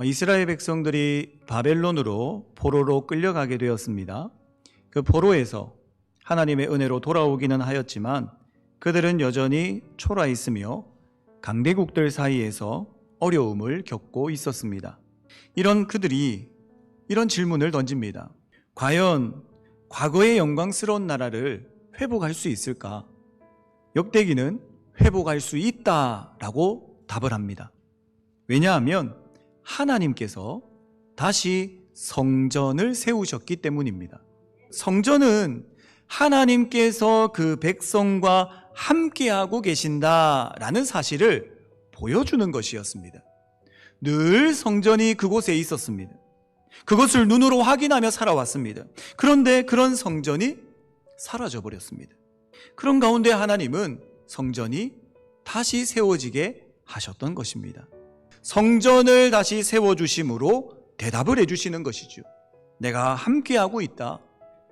이스라엘 백성들이 바벨론으로 포로로 끌려가게 되었습니다. 그 포로에서 하나님의 은혜로 돌아오기는 하였지만 그들은 여전히 초라해 있으며 강대국들 사이에서 어려움을 겪고 있었습니다. 이런 그들이 이런 질문을 던집니다. 과연 과거의 영광스러운 나라를 회복할 수 있을까? 역대기는 회복할 수 있다라고 답을 합니다. 왜냐하면 하나님께서 다시 성전을 세우셨기 때문입니다. 성전은 하나님께서 그 백성과 함께하고 계신다라는 사실을 보여주는 것이었습니다. 늘 성전이 그곳에 있었습니다. 그것을 눈으로 확인하며 살아왔습니다. 그런데 그런 성전이 사라져버렸습니다. 그런 가운데 하나님은 성전이 다시 세워지게 하셨던 것입니다. 성전을 다시 세워주심으로 대답을 해주시는 것이죠. 내가 함께하고 있다.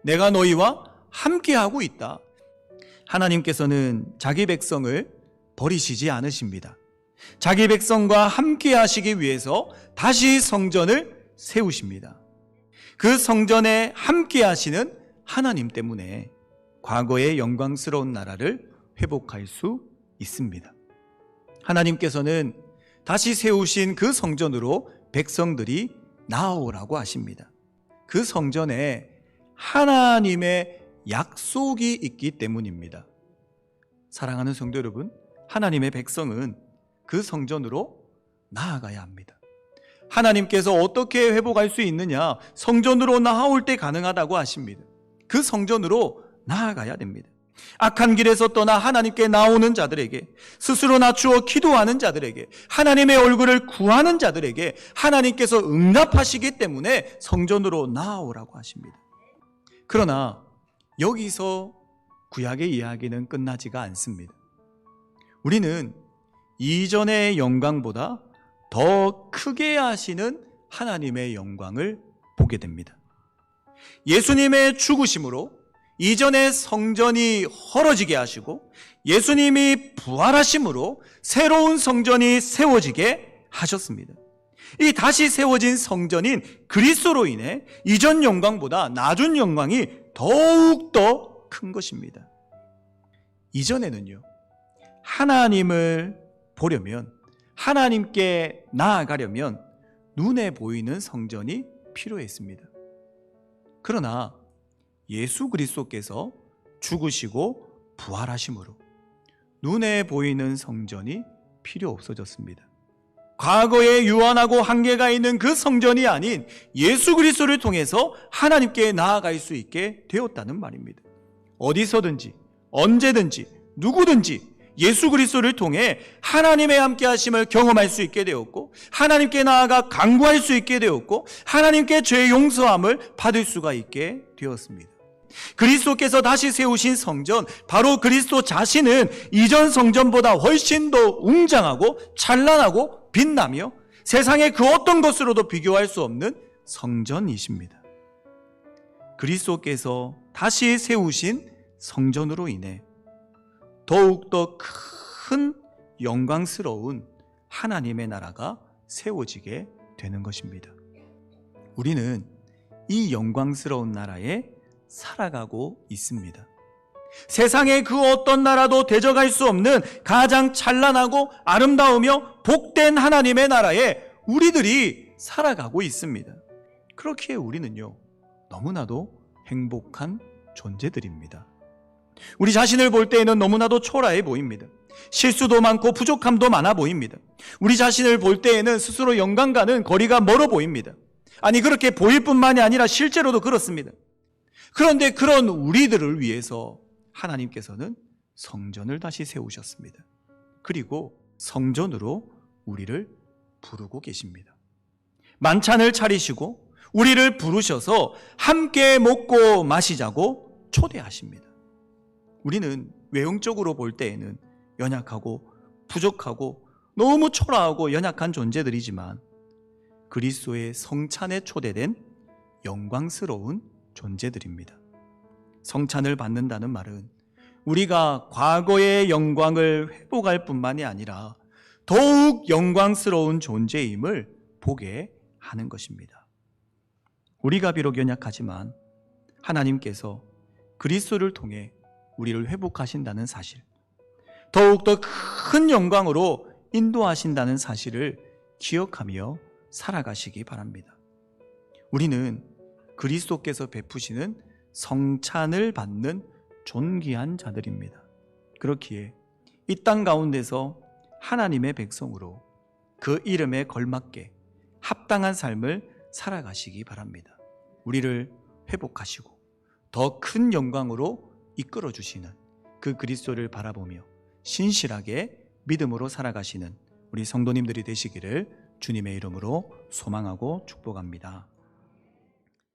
내가 너희와 함께하고 있다. 하나님께서는 자기 백성을 버리시지 않으십니다. 자기 백성과 함께하시기 위해서 다시 성전을 세우십니다. 그 성전에 함께하시는 하나님 때문에 과거의 영광스러운 나라를 회복할 수 있습니다. 하나님께서는 다시 세우신 그 성전으로 백성들이 나아오라고 하십니다. 그 성전에 하나님의 약속이 있기 때문입니다. 사랑하는 성도 여러분, 하나님의 백성은 그 성전으로 나아가야 합니다. 하나님께서 어떻게 회복할 수 있느냐? 성전으로 나아올 때 가능하다고 하십니다. 그 성전으로 나아가야 됩니다. 악한 길에서 떠나 하나님께 나오는 자들에게, 스스로 낮추어 기도하는 자들에게, 하나님의 얼굴을 구하는 자들에게 하나님께서 응답하시기 때문에 성전으로 나아오라고 하십니다. 그러나 여기서 구약의 이야기는 끝나지가 않습니다. 우리는 이전의 영광보다 더 크게 하시는 하나님의 영광을 보게 됩니다. 예수님의 죽으심으로 이전의 성전이 헐어지게 하시고 예수님이 부활하심으로 새로운 성전이 세워지게 하셨습니다. 이 다시 세워진 성전인 그리스도로 인해 이전 영광보다 낮은 영광이 더욱더 큰 것입니다. 이전에는요, 하나님을 보려면, 하나님께 나아가려면 눈에 보이는 성전이 필요했습니다. 그러나 예수 그리스도께서 죽으시고 부활하심으로 눈에 보이는 성전이 필요 없어졌습니다. 과거에 유한하고 한계가 있는 그 성전이 아닌 예수 그리스도를 통해서 하나님께 나아갈 수 있게 되었다는 말입니다. 어디서든지 언제든지 누구든지 예수 그리스도를 통해 하나님의 함께 하심을 경험할 수 있게 되었고, 하나님께 나아가 간구할 수 있게 되었고, 하나님께 죄의 용서함을 받을 수가 있게 되었습니다. 그리스도께서 다시 세우신 성전, 바로 그리스도 자신은 이전 성전보다 훨씬 더 웅장하고 찬란하고 빛나며 세상의 그 어떤 것으로도 비교할 수 없는 성전이십니다. 그리스도께서 다시 세우신 성전으로 인해 더욱더 큰 영광스러운 하나님의 나라가 세워지게 되는 것입니다. 우리는 이 영광스러운 나라에 살아가고 있습니다. 세상의 그 어떤 나라도 대적할 수 없는 가장 찬란하고 아름다우며 복된 하나님의 나라에 우리들이 살아가고 있습니다. 그렇기에 우리는요, 너무나도 행복한 존재들입니다. 우리 자신을 볼 때에는 너무나도 초라해 보입니다. 실수도 많고 부족함도 많아 보입니다. 우리 자신을 볼 때에는 스스로 영광과는 거리가 멀어 보입니다. 아니, 그렇게 보일 뿐만이 아니라 실제로도 그렇습니다. 그런데 그런 우리들을 위해서 하나님께서는 성전을 다시 세우셨습니다. 그리고 성전으로 우리를 부르고 계십니다. 만찬을 차리시고 우리를 부르셔서 함께 먹고 마시자고 초대하십니다. 우리는 외형적으로 볼 때에는 연약하고 부족하고 너무 초라하고 연약한 존재들이지만 그리스도의 성찬에 초대된 영광스러운 존재들입니다. 성찬을 받는다는 말은 우리가 과거의 영광을 회복할 뿐만이 아니라 더욱 영광스러운 존재임을 보게 하는 것입니다. 우리가 비록 연약하지만 하나님께서 그리스도를 통해 우리를 회복하신다는 사실, 더욱더 큰 영광으로 인도하신다는 사실을 기억하며 살아가시기 바랍니다. 우리는 그리스도께서 베푸시는 성찬을 받는 존귀한 자들입니다. 그렇기에 이 땅 가운데서 하나님의 백성으로 그 이름에 걸맞게 합당한 삶을 살아가시기 바랍니다. 우리를 회복하시고 더 큰 영광으로 이끌어 주시는 그 그리스도를 바라보며 신실하게 믿음으로 살아가시는 우리 성도님들이 되시기를 주님의 이름으로 소망하고 축복합니다.